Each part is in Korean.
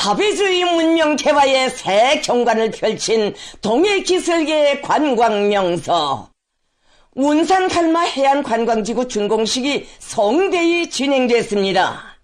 사회주의 문명 개화의 새 경관을 펼친 동해기슭의 관광명소 운산 갈마 해안관광지구 준공식이 성대히 진행됐습니다.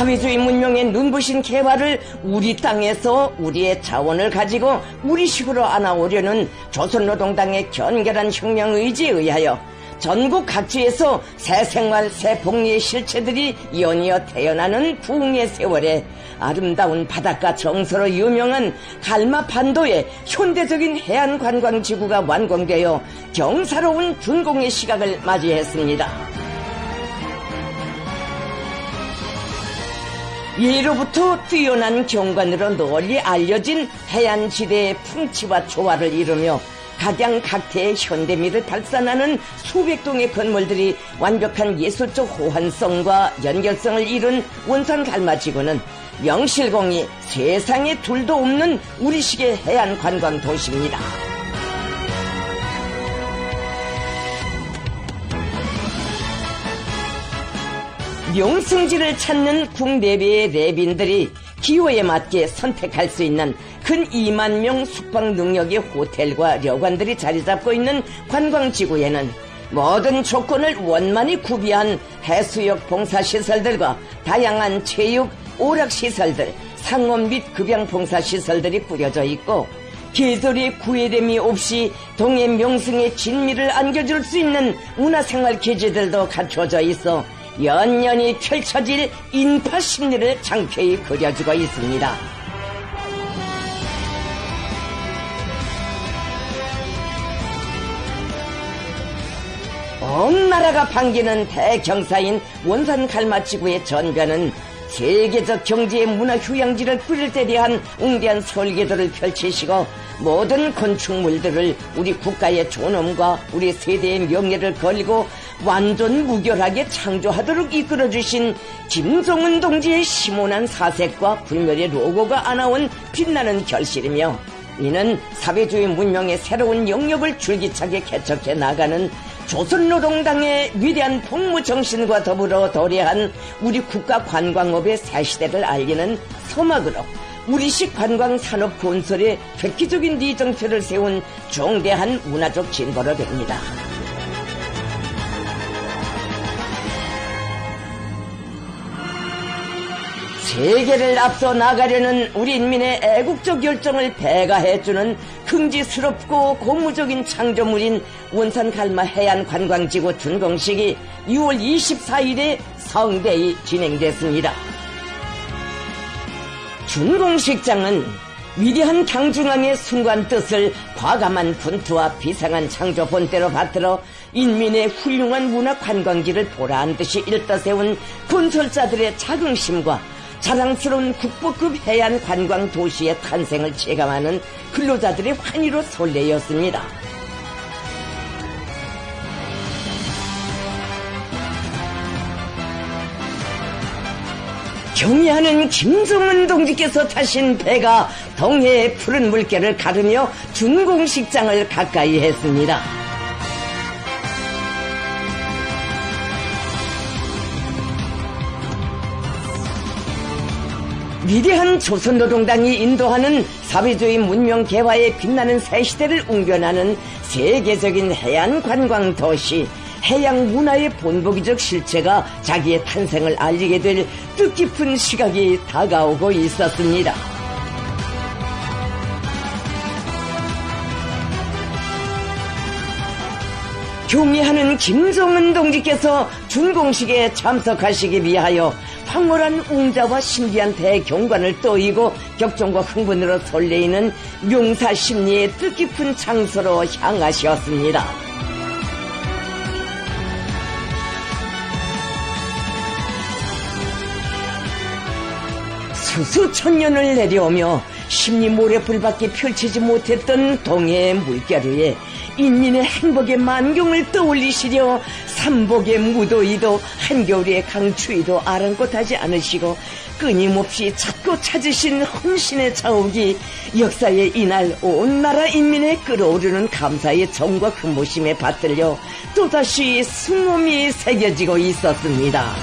사회주의 문명의 눈부신 개화를 우리 땅에서 우리의 자원을 가지고 우리식으로 안아오려는 조선노동당의 견결한 혁명 의지에 의하여 전국 각지에서 새 생활, 새 복리의 실체들이 연이어 태어나는 부흥의 세월에 아름다운 바닷가 정서로 유명한 갈마반도의 현대적인 해안관광지구가 완공되어 경사로운 준공의 시각을 맞이했습니다. 예로부터 뛰어난 경관으로 널리 알려진 해안지대의 풍치와 조화를 이루며 각양각태의 현대미를 발산하는 수백 동의 건물들이 완벽한 예술적 호환성과 연결성을 이룬 운산 갈마지구는 명실공히 세상에 둘도 없는 우리식의 해안관광 도시입니다. 명승지를 찾는 국내외의 내빈들이 기호에 맞게 선택할 수 있는 근 2만 명 숙박 능력의 호텔과旅관들이 자리 잡고 있는 관광지구에는 모든 조건을 원만히 구비한 해수욕 봉사시설들과 다양한 체육, 오락시설들, 상업 및 급양 봉사시설들이 꾸려져 있고 계절의 구애됨이 없이 동해 명승의 진미를 안겨줄 수 있는 문화생활 기지들도 갖춰져 있어 연연히 펼쳐질 인파 심리를 장쾌히 그려주고 있습니다. 온 나라가 반기는 대경사인 원산 갈마지구의 전변은 세계적 경제의 문화 휴양지를 꾸릴 때 대한 웅대한 설계도를 펼치시고 모든 건축물들을 우리 국가의 존엄과 우리 세대의 명예를 걸고 완전 무결하게 창조하도록 이끌어주신 김정은 동지의 심오한 사색과 불멸의 로고가 안아온 빛나는 결실이며 이는 사회주의 문명의 새로운 영역을 줄기차게 개척해 나가는 조선노동당의 위대한 복무정신과 더불어 도래한 우리 국가 관광업의 새시대를 알리는 서막으로 우리식 관광산업 건설에 획기적인 리정표를 세운 중대한 문화적 진보로 됩니다. 세계를 앞서 나가려는 우리 인민의 애국적 열정을 배가해주는 긍지스럽고 고무적인 창조물인 운산 갈마 해안관광지구 준공식이 6월 24일에 성대히 진행됐습니다. 준공식장은 위대한 당중앙의 순간 뜻을 과감한 분투와 비상한 창조 본때로 받들어 인민의 훌륭한 문화 관광지를 보라한 듯이 일떠 세운 건설자들의 자긍심과 자랑스러운 국보급 해안 관광 도시의 탄생을 체감하는 근로자들의 환희로 설레였습니다. 경의하는 김정은 동지께서 타신 배가 동해의 푸른 물결을 가르며 준공식장을 가까이 했습니다. 위대한 조선노동당이 인도하는 사회주의 문명 개화에 빛나는 새 시대를 웅변하는 세계적인 해안 관광 도시, 해양 문화의 본보기적 실체가 자기의 탄생을 알리게 될 뜻깊은 시각이 다가오고 있었습니다. 경의하는 김정은 동지께서 준공식에 참석하시기 위하여 황홀한 웅자와 신비한 대경관을 떠이고 격정과 흥분으로 설레이는 명사심리의 뜻깊은 장소로 향하셨습니다. 수수천년을 내려오며 심리 모래불밖에 펼치지 못했던 동해의 물결 위에 인민의 행복의 만경을 떠올리시려 삼복의 무도이도 한겨울의 강추위도 아랑곳하지 않으시고 끊임없이 찾고 찾으신 헌신의 자욱이 역사의 이날 온 나라 인민의 끓어오르는 감사의 정과 근보심에 받들려 또다시 숨음이 새겨지고 있었습니다.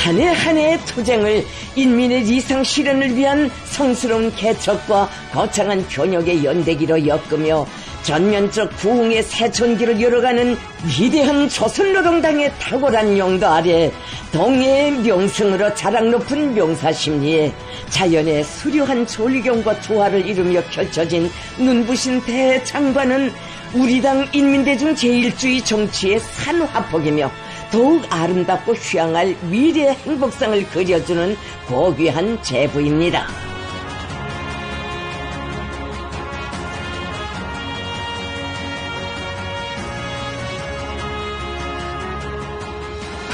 한 해 한 해의 투쟁을 인민의 이상 실현을 위한 성스러운 개척과 거창한 변혁의 연대기로 엮으며 전면적 부흥의 새천기를 열어가는 위대한 조선노동당의 탁월한 용도 아래 동해의 명성으로 자랑 높은 명사심리에 자연의 수려한 조리경과 조화를 이루며 펼쳐진 눈부신 대장관은 우리 당 인민대중 제1주의 정치의 산화폭이며 더욱 아름답고 휴양할 미래의 행복상을 그려주는 고귀한 제부입니다.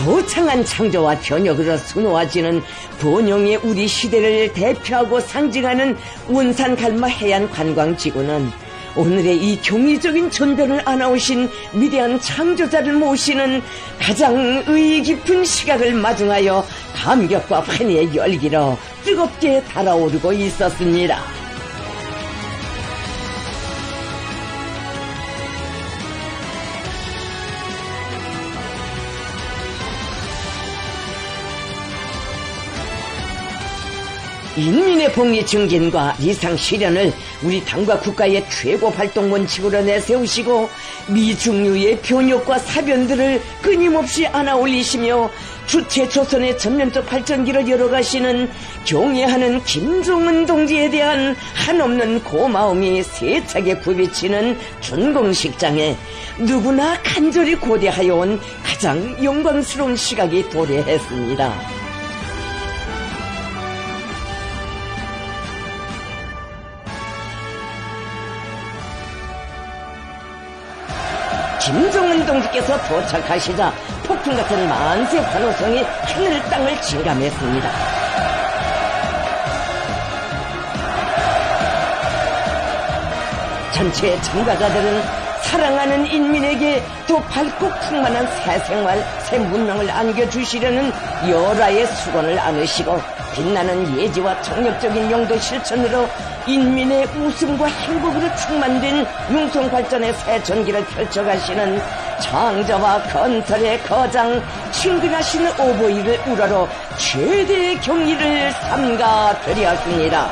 거창한 창조와 변혁으로 수놓아지는 번영의 우리 시대를 대표하고 상징하는 원산갈마 해안관광지구는 오늘의 이 경이적인 전변을 안아오신 위대한 창조자를 모시는 가장 의의 깊은 시각을 마중하여 감격과 환희의 열기로 뜨겁게 달아오르고 있었습니다. 인민의 봉의 증진과 이상 실현을 우리 당과 국가의 최고 활동 원칙으로 내세우시고 미중류의 변혁과 사변들을 끊임없이 안아올리시며 주체 조선의 전면적 발전기를 열어가시는 경애하는 김종은 동지에 대한 한없는 고마움이 세차게 굽이치는 준공식장에 누구나 간절히 고대하여 온 가장 영광스러운 시각이 도래했습니다. 김종은 동지께서 도착하시자 폭풍 같은 만세 환호성이 하늘 땅을 진감했습니다. 전체 참가자들은 사랑하는 인민에게 더 밝고 풍만한 새 생활, 새 문명을 안겨주시려는 여라의 수건을 안으시고 빛나는 예지와 정력적인 용도 실천으로 인민의 웃음과 행복으로 충만된 융성발전의 새 전기를 펼쳐가시는 창조와 건설의 거장 친근하신 오보이를 우러러 최대의 경의를 삼가 드렸습니다.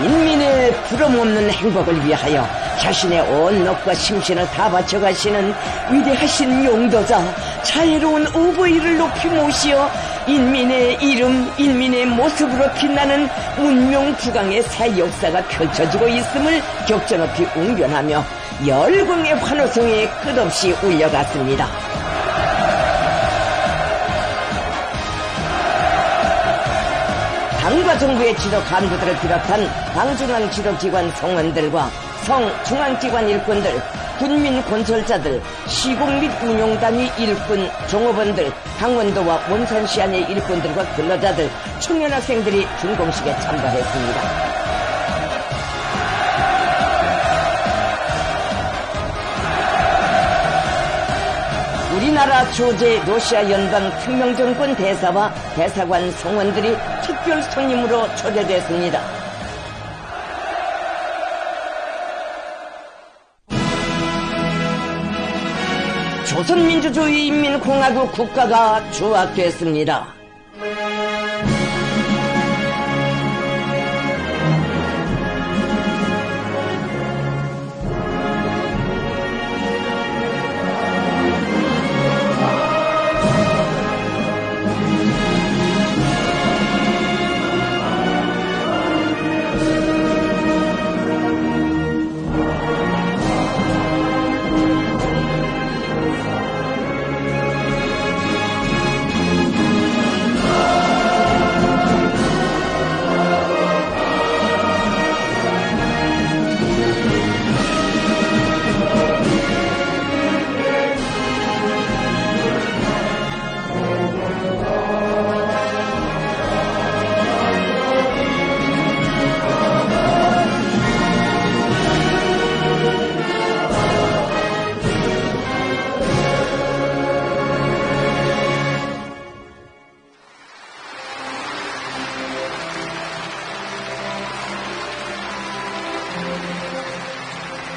인민의 부름없는 행복을 위하여 자신의 온 넋과 심신을 다 바쳐가시는 위대하신 용도자 자애로운 오보이를 높이 모시어 인민의 이름, 인민의 모습으로 빛나는 문명 부강의 새 역사가 펼쳐지고 있음을 격전 높이 웅변하며 열광의 환호성이 끝없이 울려갔습니다. 당과 정부의 지도 간부들을 비롯한 당중앙 지도기관 성원들과 성중앙기관 일꾼들, 군민 건설자들, 시공 및 운용단위 일꾼, 종업원들, 강원도와 원산시 안의 일꾼들과 근로자들, 청년학생들이 준공식에 참가했습니다. 우리나라 조제 러시아 연방 특명정권 대사와 대사관 성원들이 특별 손님으로 초대됐습니다. 조선민주주의인민공화국 국가가 조합됐습니다.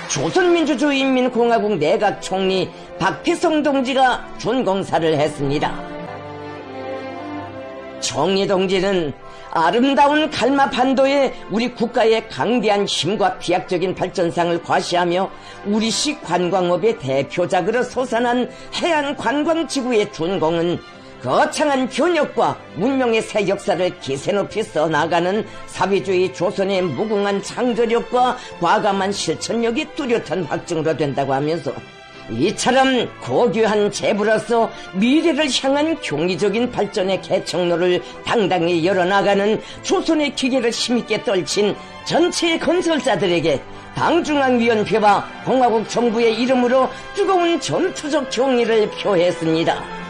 조선민주주의인민공화국 내각총리 박태성 동지가 준공사를 했습니다. 총리 동지는 아름다운 갈마반도에 우리 국가의 강대한 힘과 비약적인 발전상을 과시하며 우리식 관광업의 대표작으로 솟아난 해안관광지구의 준공은 거창한 변혁과 문명의 새 역사를 기세 높이 써나가는 사회주의 조선의 무궁한 창조력과 과감한 실천력이 뚜렷한 확증으로 된다고 하면서 이처럼 고귀한 제부로서 미래를 향한 경이적인 발전의 개척로를 당당히 열어나가는 조선의 기계를 힘있게 떨친 전체 건설자들에게 당중앙위원회와 공화국 정부의 이름으로 뜨거운 전투적 경의를 표했습니다.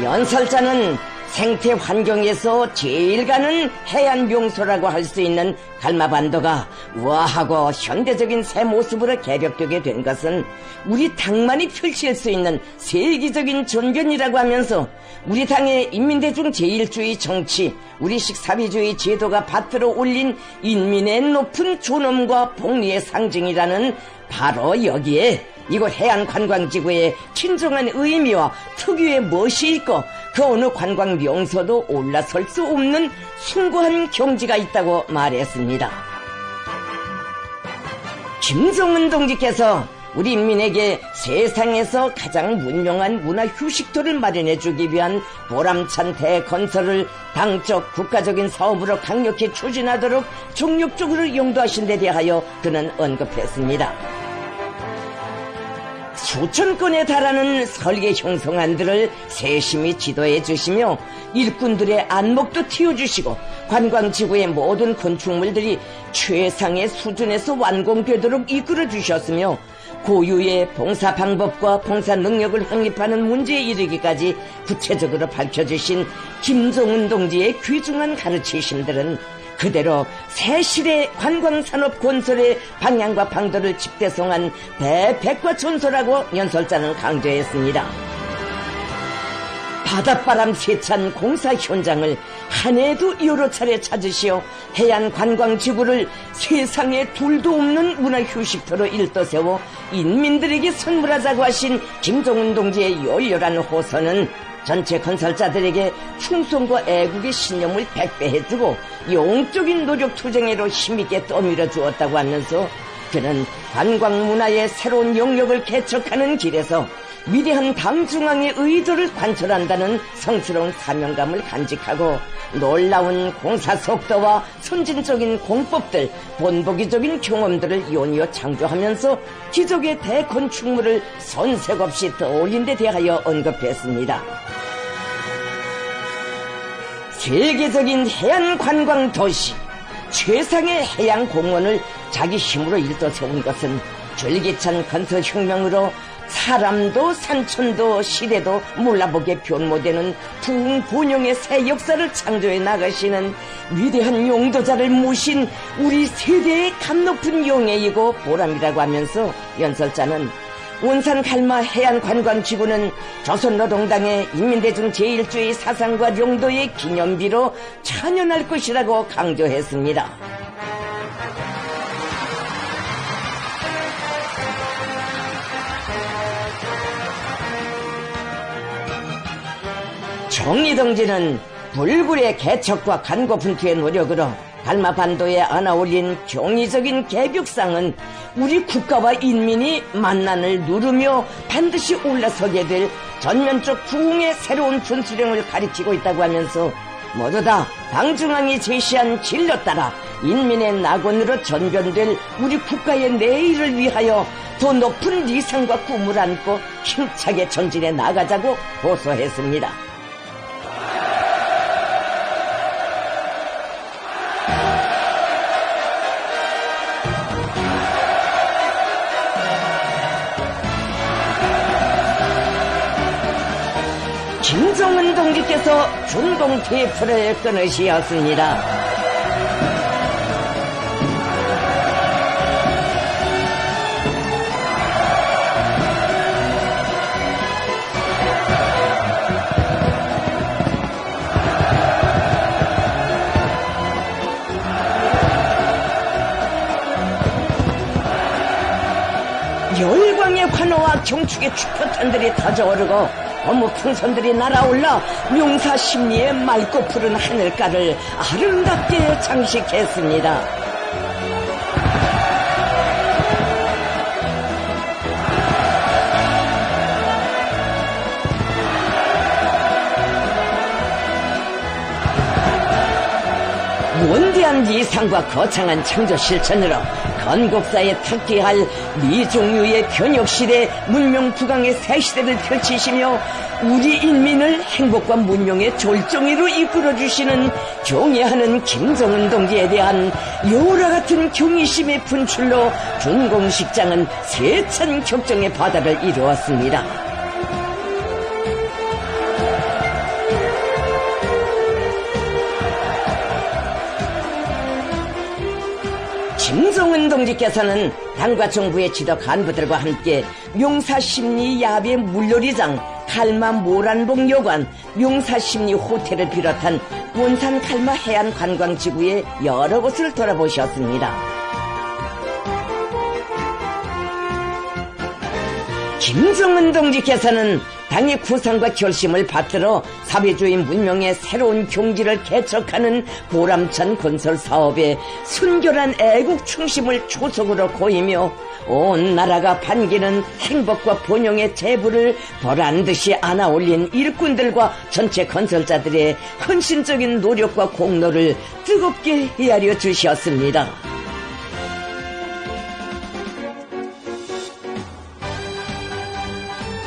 연설자는 생태 환경에서 제일 가는 해안 명소라고 할 수 있는 갈마반도가 우아하고 현대적인 새 모습으로 개벽되게 된 것은 우리 당만이 펼칠 수 있는 세계적인 전변이라고 하면서 우리 당의 인민대중 제일주의 정치, 우리식 사회주의 제도가 받들어 올린 인민의 높은 존엄과 복리의 상징이라는 바로 여기에 이곳 해안관광지구에 진정한 의미와 특유의 멋이 있고 그 어느 관광 명소도 올라설 수 없는 숭고한 경지가 있다고 말했습니다. 김정은 동지께서 우리 인민에게 세상에서 가장 문명한 문화휴식토를 마련해주기 위한 보람찬 대건설을 당적 국가적인 사업으로 강력히 추진하도록 종력적으로 용도하신 데 대하여 그는 언급했습니다. 수천 건에 달하는 설계 형성안들을 세심히 지도해 주시며 일꾼들의 안목도 틔워주시고 관광지구의 모든 건축물들이 최상의 수준에서 완공되도록 이끌어 주셨으며 고유의 봉사 방법과 봉사 능력을 확립하는 문제에 이르기까지 구체적으로 밝혀주신 김정은 동지의 귀중한 가르치심들은 그대로 새실의 관광산업 건설의 방향과 방도를 집대성한 대백과천소라고 연설자는 강조했습니다. 바닷바람 세찬 공사 현장을 한 해에도 여러 차례 찾으시어 해안관광지구를 세상에 둘도 없는 문화휴식토로 일떠세워 인민들에게 선물하자고 하신 김정은 동지의 열렬한 호소는 전체 건설자들에게 충성과 애국의 신념을 백배해주고 영적인 노력 투쟁으로 힘있게 떠밀어 주었다고 하면서 그는 관광문화의 새로운 영역을 개척하는 길에서 위대한 당중앙의 의도를 관철한다는 성스러운 사명감을 간직하고 놀라운 공사 속도와 선진적인 공법들, 본보기적인 경험들을 연이어 창조하면서 기적의 대건축물을 손색 없이 떠올린 데 대하여 언급했습니다. 세계적인 해안관광 도시, 최상의 해양공원을 자기 힘으로 일떠세운 것은 줄기찬 건설혁명으로 사람도 산천도 시대도 몰라보게 변모되는 부흥본영의 새 역사를 창조해 나가시는 위대한 용도자를 모신 우리 세대의 감높은 영예이고 보람이라고 하면서 연설자는 온산 갈마 해안관광지구는 조선노동당의 인민대중 제일주의 사상과 용도의 기념비로 찬연할 것이라고 강조했습니다. 총리 동지는 불굴의 개척과 간고분투의 노력으로 갈마반도에 안아올린 경이적인 개벽상은 우리 국가와 인민이 만난을 누르며 반드시 올라서게 될 전면적 부흥의 새로운 분수령을 가리키고 있다고 하면서 모두 다 당중앙이 제시한 진로 따라 인민의 낙원으로 전변될 우리 국가의 내일을 위하여 더 높은理想과 꿈을 안고 힘차게 전진해 나가자고 호소했습니다. 김정은 동지께서 준공 테이프를 끊으시었습니다. 경축의 축포탄들이 터져오르고 어묵 풍선들이 날아올라 용사심리의 맑고 푸른 하늘가를 아름답게 장식했습니다. 원대한 이상과 거창한 창조 실천으로 건국사에 탁기할 미종류의 변혁시대 문명 부강의 새 시대를 펼치시며 우리 인민을 행복과 문명의 졸정이로 이끌어주시는 경애하는 김정은 동지에 대한 여우라 같은 경의심의 분출로 준공식장은 세찬 격정의 바다를 이루었습니다. 김정은 동지께서는 당과 정부의 지도 간부들과 함께 명사심리 야배 물놀이장, 칼마 모란봉 여관, 명사심리 호텔을 비롯한 원산 칼마 해안 관광지구의 여러 곳을 돌아보셨습니다. 김정은 동지께서는 당의 구상과 결심을 받들어 사회주의 문명의 새로운 경지를 개척하는 보람찬 건설 사업에 순결한 애국 충심을 초석으로 보이며 온 나라가 반기는 행복과 번영의 제부를 보란듯이 안아올린 일꾼들과 전체 건설자들의 헌신적인 노력과 공로를 뜨겁게 헤아려 주셨습니다.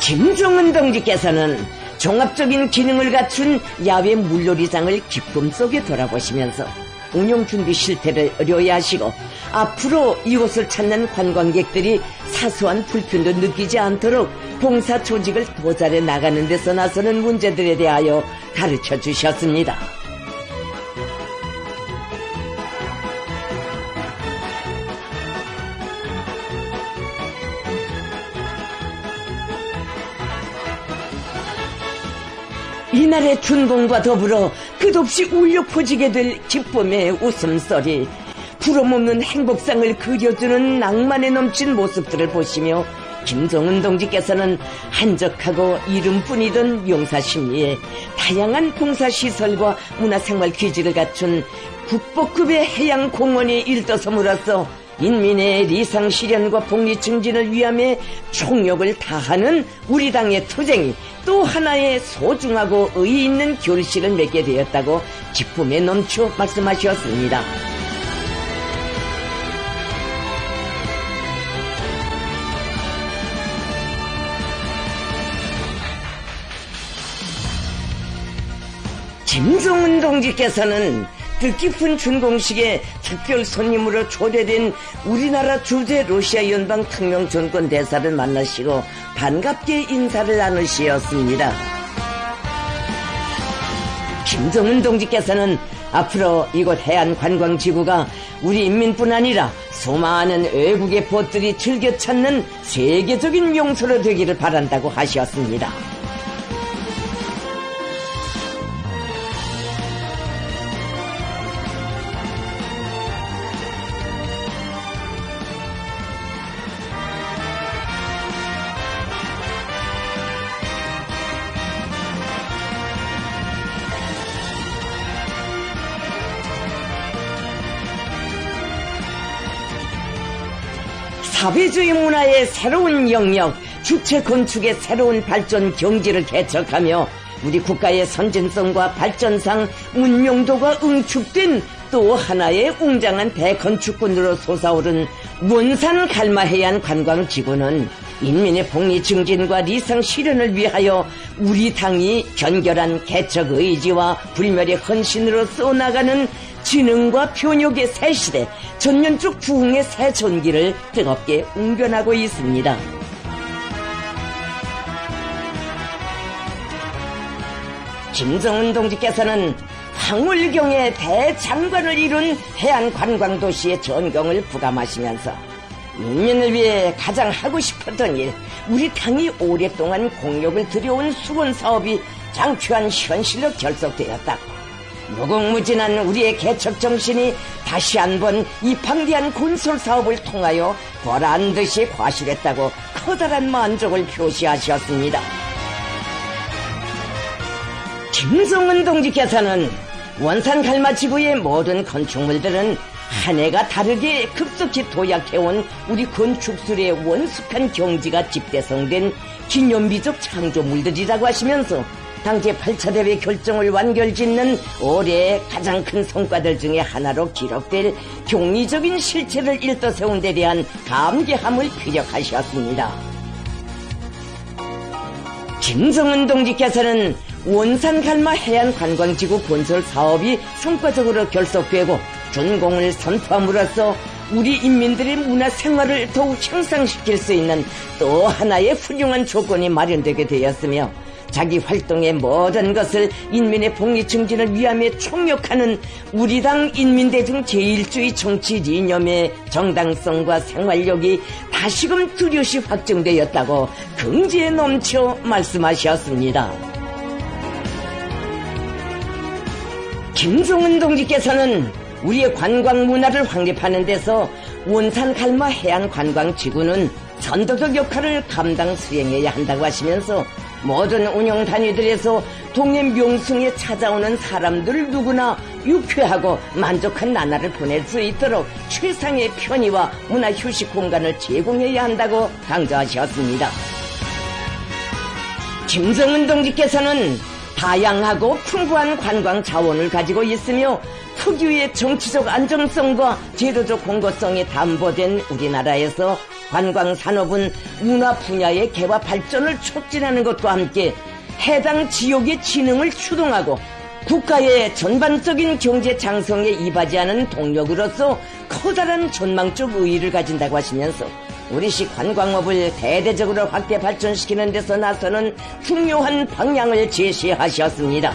김정은 동지께서는 종합적인 기능을 갖춘 야외 물놀이장을 기쁨 속에 돌아보시면서 운영준비 실태를 의뢰하시고 앞으로 이곳을 찾는 관광객들이 사소한 불편도 느끼지 않도록 봉사 조직을 도달해 나가는 데서 나서는 문제들에 대하여 가르쳐 주셨습니다. 이날의 준공과 더불어 끝없이 울려 퍼지게 될 기쁨의 웃음소리, 부러먹는 행복상을 그려주는 낭만에 넘친 모습들을 보시며 김정은 동지께서는 한적하고 이름뿐이던 용사심리에 다양한 봉사시설과 문화생활 기지를 갖춘 국보급의 해양공원이 일떠섬으로써 인민의 리상 실현과 복리 증진을 위함에 총력을 다하는 우리 당의 투쟁이 또 하나의 소중하고 의의 있는 결실을 맺게 되었다고 기쁨에 넘쳐 말씀하셨습니다. 김정은 동지께서는 뜻깊은 준공식에 특별 손님으로 초대된 우리나라 주재 러시아 연방 특명전권 대사를 만나시고 반갑게 인사를 나누시었습니다. 김정은 동지께서는 앞으로 이곳 해안관광지구가 우리 인민뿐 아니라 수많은 외국의 벗들이 즐겨 찾는 세계적인 명소로 되기를 바란다고 하셨습니다. 사회주의 문화의 새로운 영역, 주체 건축의 새로운 발전 경지를 개척하며 우리 국가의 선진성과 발전상 문명도가 응축된 또 하나의 웅장한 대건축군으로 솟아오른 원산 갈마해안 관광지구는 인민의 복리 증진과 리상 실현을 위하여 우리 당이 견결한 개척 의지와 불멸의 헌신으로 써나가는 진흥과 변혁의 새 시대, 전면적 부흥의 새 전기를 뜨겁게 웅변하고 있습니다. 김정은 동지께서는 황홀경의 대장관을 이룬 해안관광도시의 전경을 부감하시면서 인민을 위해 가장 하고 싶었던 일, 우리 당이 오랫동안 공력을 들여온 수건사업이 장추한 현실로 결속되었다고, 무궁무진한 우리의 개척 정신이 다시 한번 이 방대한 건설 사업을 통하여 보란듯이 과실했다고 커다란 만족을 표시하셨습니다. 김성은 동지께서는 원산 갈마지구의 모든 건축물들은 한 해가 다르게 급속히 도약해온 우리 건축술의 원숙한 경지가 집대성된 기념비적 창조물들이라고 하시면서 당제 8차 대회 결정을 완결짓는 올해의 가장 큰 성과들 중에 하나로 기록될 경이적인 실체를 일떠세운 데 대한 감개함을 피력하셨습니다. 김성은 동지께서는 원산갈마 해안관광지구 건설 사업이 성과적으로 결속되고 준공을 선포함으로써 우리 인민들의 문화생활을 더욱 향상시킬 수 있는 또 하나의 훌륭한 조건이 마련되게 되었으며 자기 활동의 모든 것을 인민의 복리 증진을 위함에 총력하는 우리 당 인민대중 제1주의 정치 이념의 정당성과 생활력이 다시금 뚜렷이 확정되었다고 긍지에 넘쳐 말씀하셨습니다. 김성은 동지께서는 우리의 관광 문화를 확립하는 데서 원산갈마 해안관광지구는 선도적 역할을 감당 수행해야 한다고 하시면서 모든 운영 단위들에서 동해 명승에 찾아오는 사람들 누구나 유쾌하고 만족한 나날을 보낼 수 있도록 최상의 편의와 문화 휴식 공간을 제공해야 한다고 강조하셨습니다. 김성은 동지께서는 다양하고 풍부한 관광 자원을 가지고 있으며 특유의 정치적 안정성과 제도적 공고성이 담보된 우리나라에서 관광 산업은 문화 분야의 개화 발전을 촉진하는 것과 함께 해당 지역의 진흥을 추동하고 국가의 전반적인 경제 장성에 이바지하는 동력으로서 커다란 전망적 의의를 가진다고 하시면서 우리식 관광업을 대대적으로 확대 발전시키는 데서 나서는 중요한 방향을 제시하셨습니다.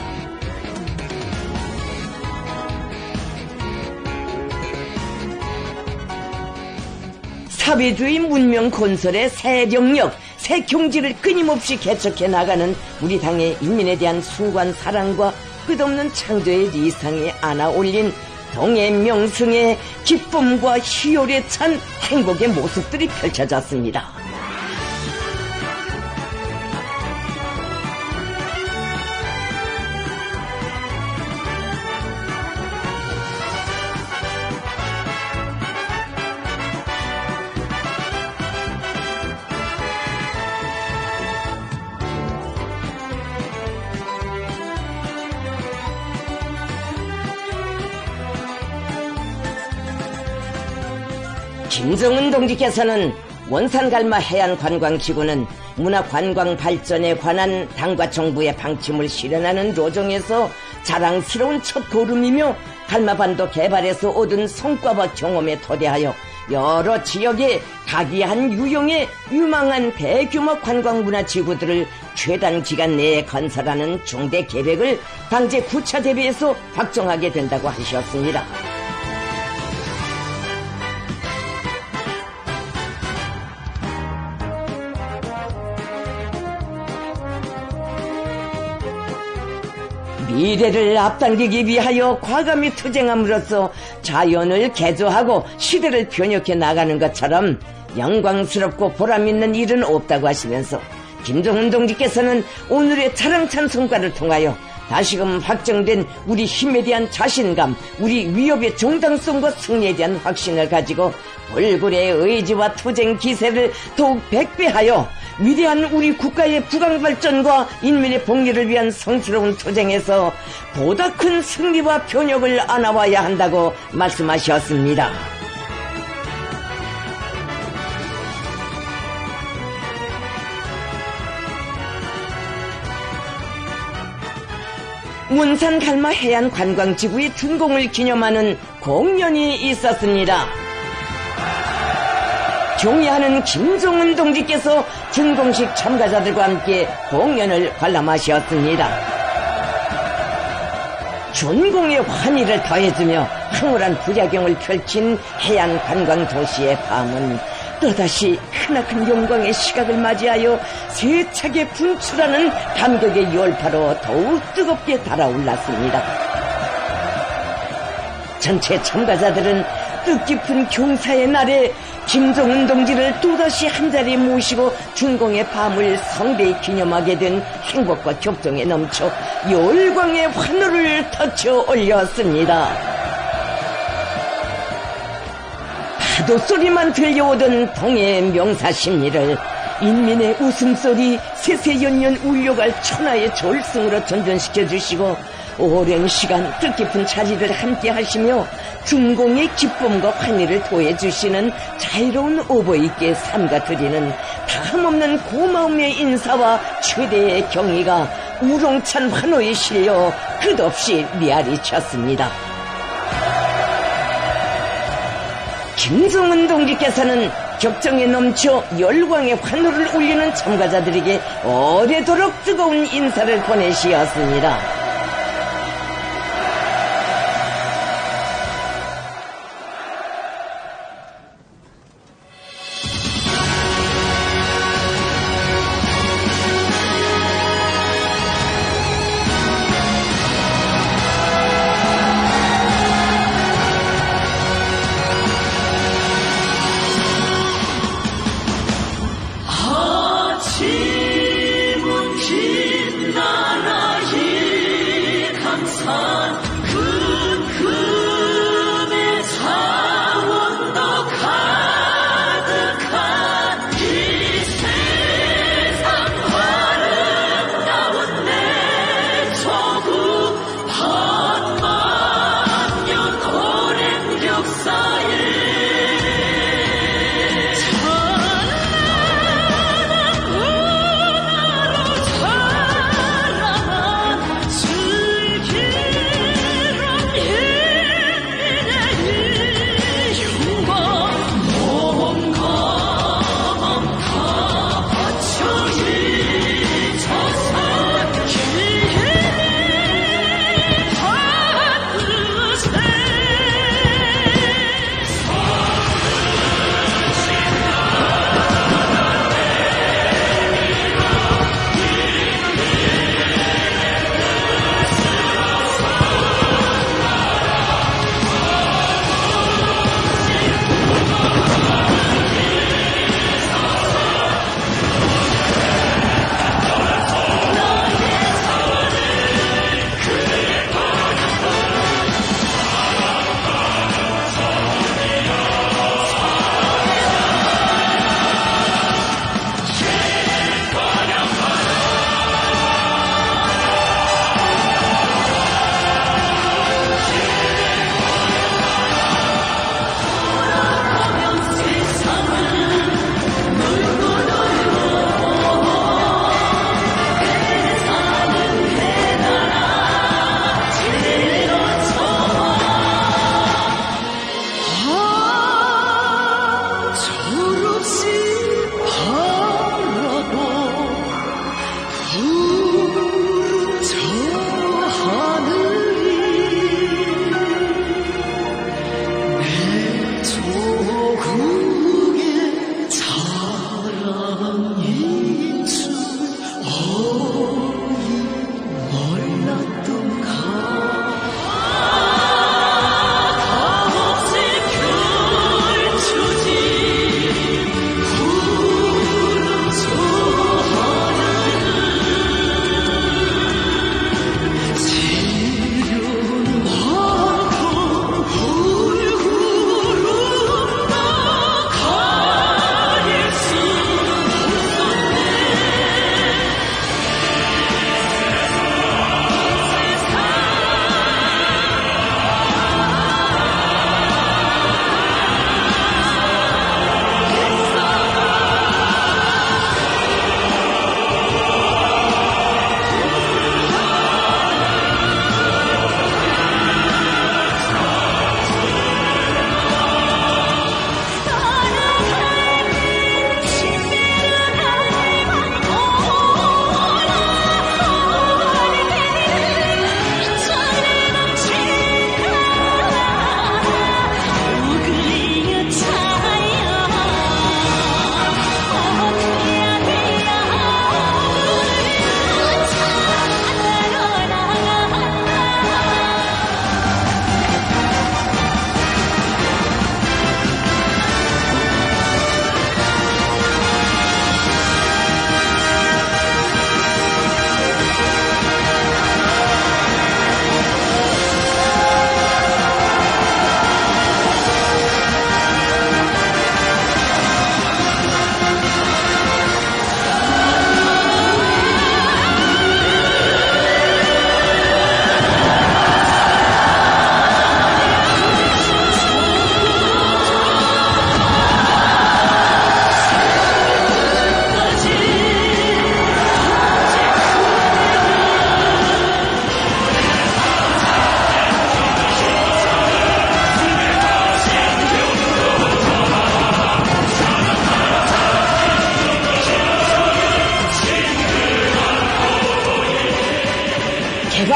사회주의 문명 건설의 새 경력, 새 경지를 끊임없이 개척해 나가는 우리 당의 인민에 대한 숭고한 사랑과 끝없는 창조의 리상에 안아올린 동해 명승의 기쁨과 희열에 찬 행복의 모습들이 펼쳐졌습니다. 김성은 동지께서는 원산갈마 해안관광지구는 문화관광 발전에 관한 당과 정부의 방침을 실현하는 로정에서 자랑스러운 첫 걸음이며 갈마반도 개발에서 얻은 성과와 경험에 토대하여 여러 지역의 각이한 유형의 유망한 대규모 관광문화지구들을 최단 기간 내에 건설하는 중대 계획을 당제 9차 대회에서 확정하게 된다고 하셨습니다. 미래를 앞당기기 위하여 과감히 투쟁함으로써 자연을 개조하고 시대를 변혁해 나가는 것처럼 영광스럽고 보람있는 일은 없다고 하시면서 김성은 동지께서는 오늘의 자랑찬 성과를 통하여 다시금 확정된 우리 힘에 대한 자신감, 우리 위협의 정당성과 승리에 대한 확신을 가지고 불굴의 의지와 투쟁 기세를 더욱 백배하여 위대한 우리 국가의 부강발전과 인민의 복리를 위한 성스러운 투쟁에서 보다 큰 승리와 변혁을 안아와야 한다고 말씀하셨습니다. 원산갈마 해안관광지구의 준공을 기념하는 공연이 있었습니다. 경의하는 김성은 동지께서 준공식 참가자들과 함께 공연을 관람하셨습니다. 준공의 환희를 더해주며 황홀한 부작용을 펼친 해안관광도시의 밤은 또다시 크나큰 영광의 시각을 맞이하여 세차게 분출하는 감격의 열파로 더욱 뜨겁게 달아올랐습니다. 전체 참가자들은 뜻깊은 경사의 날에 김정은 동지를 또다시 한자리에 모시고 준공의 밤을 성대히 기념하게 된 행복과 격정에 넘쳐 열광의 환호를 터쳐 올렸습니다. 파도 소리만 들려오던 동해의 명사 심리를 인민의 웃음소리, 세세연년 울려갈 천하의 절승으로 전전시켜 주시고 오랜 시간 뜻깊은 자리를 함께 하시며 준공의 기쁨과 환희를 도해주시는 자유로운 오버이께 삼가드리는 다함없는 고마움의 인사와 최대의 경의가 우렁찬 환호에 실려 끝없이 메아리 쳤습니다. 김정은 동지께서는 격정에 넘쳐 열광의 환호를 울리는 참가자들에게 오래도록 뜨거운 인사를 보내시었습니다. 아침은 빛나나이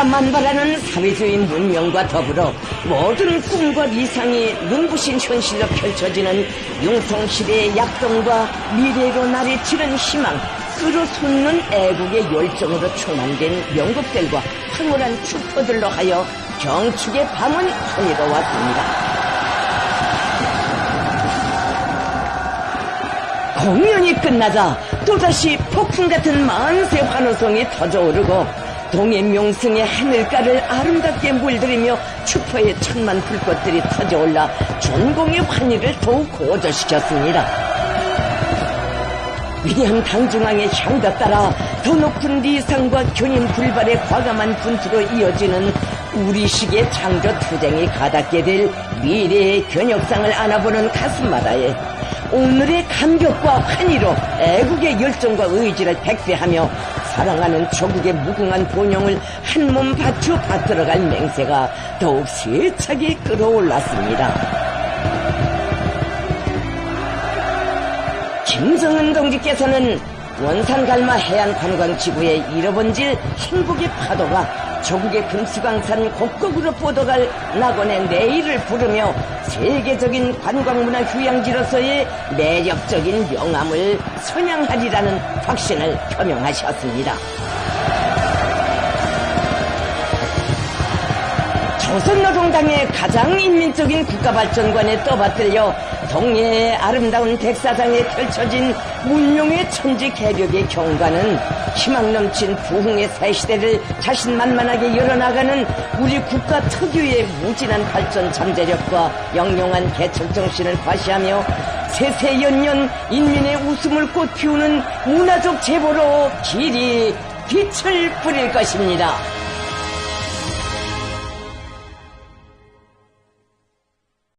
천하만발하는 사회주의 문명과 더불어 모든 꿈과 이상이 눈부신 현실로 펼쳐지는 융성시대의 약동과 미래로 날이 치는 희망, 끌어솟는 애국의 열정으로 충만된 명곡들과 탕월한 축포들로 하여 경축의 밤은 환희로웠습니다. 공연이 끝나자 또다시 폭풍 같은 만세 환호성이 터져오르고 동해 명승의 하늘가를 아름답게 물들이며 축포의 천만 불꽃들이 터져올라 전공의 환희를 더욱 고조시켰습니다. 위대한 당중앙의 향가 따라 더 높은 리상과 견인 불발의 과감한 분투로 이어지는 우리식의 창조 투쟁이 가닿게 될 미래의 견역상을 안아보는 가슴마다에 오늘의 감격과 환희로 애국의 열정과 의지를 백배하며 사랑하는 조국의 무궁한 본영을 한몸 바쳐 받들어갈 맹세가 더욱 세차게 끌어올랐습니다. 김정은 동지께서는 원산갈마 해안관광지구에 잃어본질 행복의 파도가 조국의 금수강산 곡곡으로 뻗어갈 낙원의 내일을 부르며 세계적인 관광문화 휴양지로서의 매력적인 명암을 선양하리라는 확신을 표명하셨습니다. 조선노동당의 가장 인민적인 국가발전관에 떠받들려 동해의 아름다운 백사장에 펼쳐진 문명의 천지 개벽의 경관은 희망 넘친 부흥의 새시대를 자신만만하게 열어나가는 우리 국가 특유의 무진한 발전 잠재력과 영영한 개척정신을 과시하며 세세연년 인민의 웃음을 꽃피우는 문화적 제보로 길이 빛을 뿌릴 것입니다.